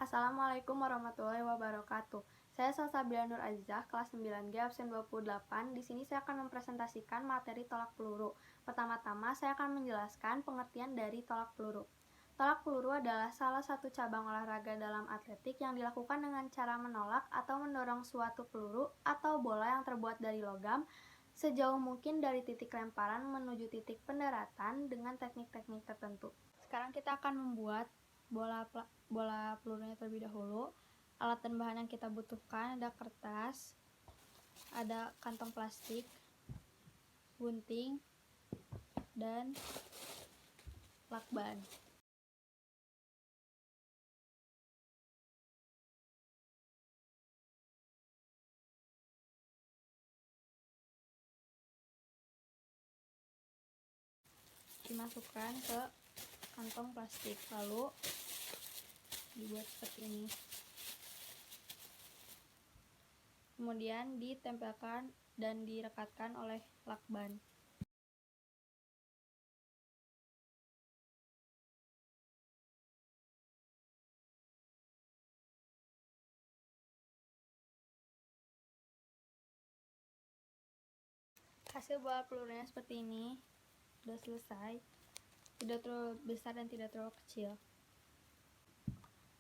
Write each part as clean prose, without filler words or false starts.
Assalamualaikum warahmatullahi wabarakatuh. Saya Salsabila Nur Azizah, kelas 9G, absen 28. Di sini saya akan mempresentasikan materi tolak peluru. Pertama-tama, saya akan menjelaskan pengertian dari tolak peluru. Tolak peluru adalah salah satu cabang olahraga dalam atletik yang dilakukan dengan cara menolak atau mendorong suatu peluru atau bola yang terbuat dari logam sejauh mungkin dari titik lemparan menuju titik pendaratan dengan teknik-teknik tertentu. Sekarang kita akan membuat bola pelurunya terlebih dahulu. Alat dan bahan yang kita butuhkan ada kertas, ada kantong plastik, gunting, dan lakban. Dimasukkan ke kantong plastik, lalu dibuat seperti ini. Kemudian ditempelkan dan direkatkan oleh lakban. Hasil bola pelurunya seperti ini. Sudah selesai. Tidak terlalu besar dan tidak terlalu kecil.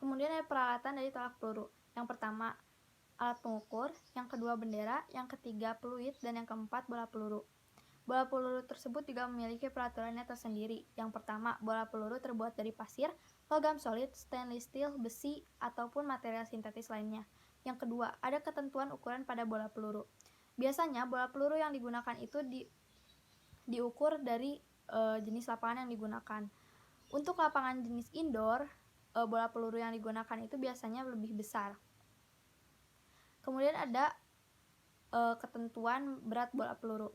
Kemudian ada peralatan dari tolak peluru. Yang pertama, alat pengukur, yang kedua bendera, yang ketiga peluit, dan yang keempat bola peluru. Bola peluru tersebut juga memiliki peraturannya tersendiri. Yang pertama, bola peluru terbuat dari pasir, logam solid, stainless steel, besi, ataupun material sintetis lainnya. Yang kedua, ada ketentuan ukuran pada bola peluru. Biasanya, bola peluru yang digunakan itu diukur dari jenis lapangan yang digunakan. Untuk lapangan jenis indoor, bola peluru yang digunakan itu biasanya lebih besar. Kemudian ada ketentuan berat bola peluru.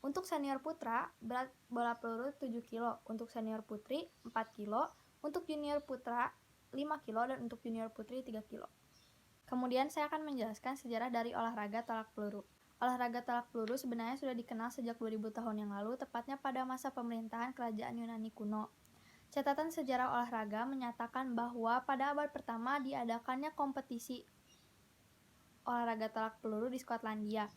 Untuk senior putra, berat bola peluru 7 kg, untuk senior putri 4 kg, untuk junior putra 5 kg, dan untuk junior putri 3 kg. Kemudian saya akan menjelaskan sejarah dari olahraga tolak peluru. Olahraga tolak peluru sebenarnya sudah dikenal sejak 2000 tahun yang lalu, tepatnya pada masa pemerintahan kerajaan Yunani kuno. Catatan sejarah olahraga menyatakan bahwa pada abad pertama diadakannya kompetisi olahraga tolak peluru di Skotlandia.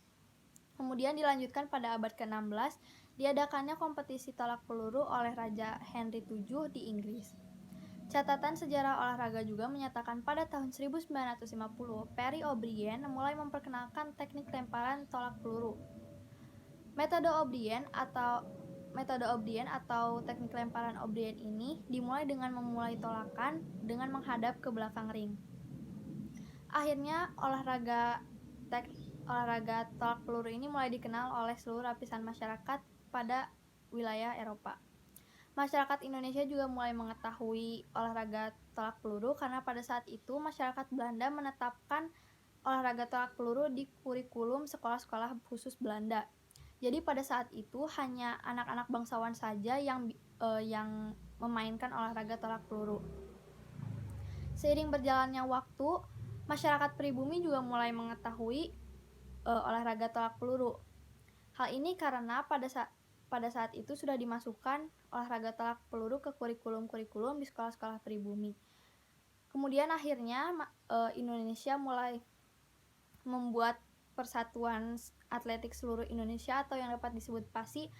Kemudian dilanjutkan pada abad ke-16, diadakannya kompetisi tolak peluru oleh Raja Henry VII di Inggris. Catatan sejarah olahraga juga menyatakan pada tahun 1950, Perry O'Brien mulai memperkenalkan teknik lemparan tolak peluru. Metode O'Brien atau teknik lemparan O'Brien ini dimulai dengan memulai tolakan dengan menghadap ke belakang ring. Akhirnya olahraga tolak peluru ini mulai dikenal oleh seluruh lapisan masyarakat pada wilayah Eropa. Masyarakat Indonesia juga mulai mengetahui olahraga tolak peluru karena pada saat itu masyarakat Belanda menetapkan olahraga tolak peluru di kurikulum sekolah-sekolah khusus Belanda. Jadi pada saat itu hanya anak-anak bangsawan saja yang memainkan olahraga tolak peluru. Seiring berjalannya waktu, masyarakat pribumi juga mulai mengetahui olahraga tolak peluru. Hal ini karena pada saat itu sudah dimasukkan olahraga tolak peluru ke kurikulum di sekolah-sekolah pribumi. Kemudian akhirnya Indonesia mulai membuat Persatuan Atletik Seluruh Indonesia atau yang dapat disebut PASI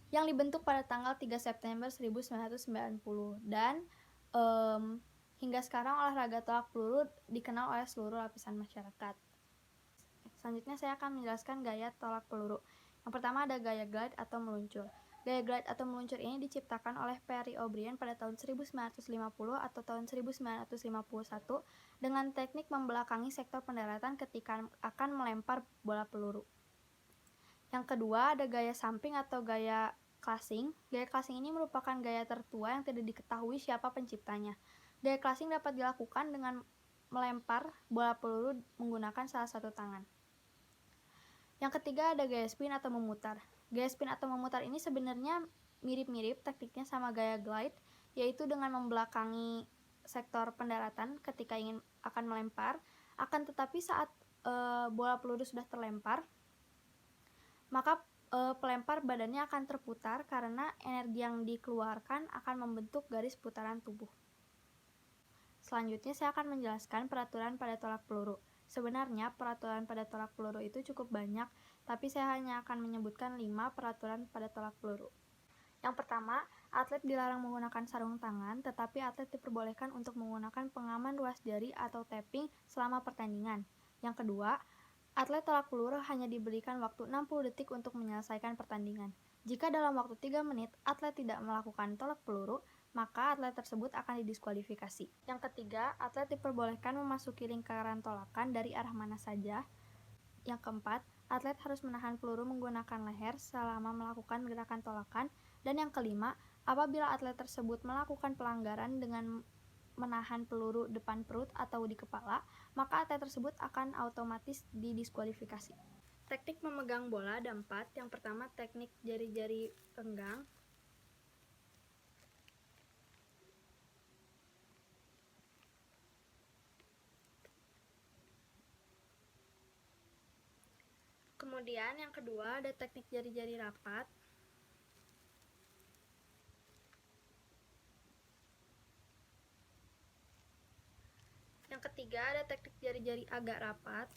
yang dibentuk pada tanggal 3 September 1990 dan hingga sekarang olahraga tolak peluru dikenal oleh seluruh lapisan masyarakat. Selanjutnya saya akan menjelaskan gaya tolak peluru. Yang pertama ada gaya glide atau meluncur. Gaya glide atau meluncur ini diciptakan oleh Perry O'Brien pada tahun 1950 atau tahun 1951 dengan teknik membelakangi sektor pendaratan ketika akan melempar bola peluru. Yang kedua ada gaya samping atau gaya classing. Gaya classing ini merupakan gaya tertua yang tidak diketahui siapa penciptanya. Gaya classing dapat dilakukan dengan melempar bola peluru menggunakan salah satu tangan. Yang ketiga ada gaya spin atau memutar. Gaya spin atau memutar ini sebenarnya mirip-mirip tekniknya sama gaya glide, yaitu dengan membelakangi sektor pendaratan ketika akan melempar. Akan tetapi saat bola peluru sudah terlempar, maka pelempar badannya akan terputar karena energi yang dikeluarkan akan membentuk garis putaran tubuh. Selanjutnya saya akan menjelaskan peraturan pada tolak peluru. Sebenarnya peraturan pada tolak peluru itu cukup banyak, tapi saya hanya akan menyebutkan 5 peraturan pada tolak peluru. Yang pertama, atlet dilarang menggunakan sarung tangan, tetapi atlet diperbolehkan untuk menggunakan pengaman ruas jari atau tapping selama pertandingan. Yang kedua, atlet tolak peluru hanya diberikan waktu 60 detik untuk menyelesaikan pertandingan. Jika dalam waktu 3 menit atlet tidak melakukan tolak peluru, maka atlet tersebut akan didiskualifikasi. Yang ketiga, atlet diperbolehkan memasuki lingkaran tolakan dari arah mana saja. Yang keempat, atlet harus menahan peluru menggunakan leher selama melakukan gerakan tolakan. Dan yang kelima, apabila atlet tersebut melakukan pelanggaran dengan menahan peluru depan perut atau di kepala, maka atlet tersebut akan otomatis didiskualifikasi. Teknik memegang bola ada 4. Yang pertama, teknik jari-jari renggang. Kemudian yang kedua ada teknik jari-jari rapat. Yang ketiga ada teknik jari-jari agak rapat.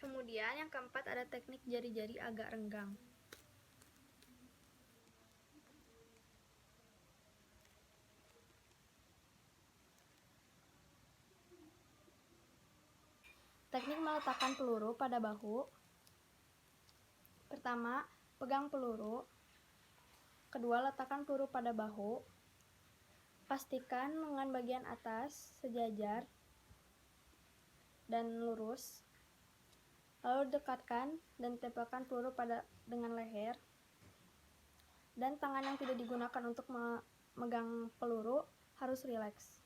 Kemudian yang keempat ada teknik jari-jari agak renggang. Teknik meletakkan peluru pada bahu. Pertama, pegang peluru. Kedua, letakkan peluru pada bahu. Pastikan lengan bagian atas sejajar dan lurus. Lalu dekatkan dan tempelkan peluru dengan leher. Dan tangan yang tidak digunakan untuk memegang peluru harus rileks.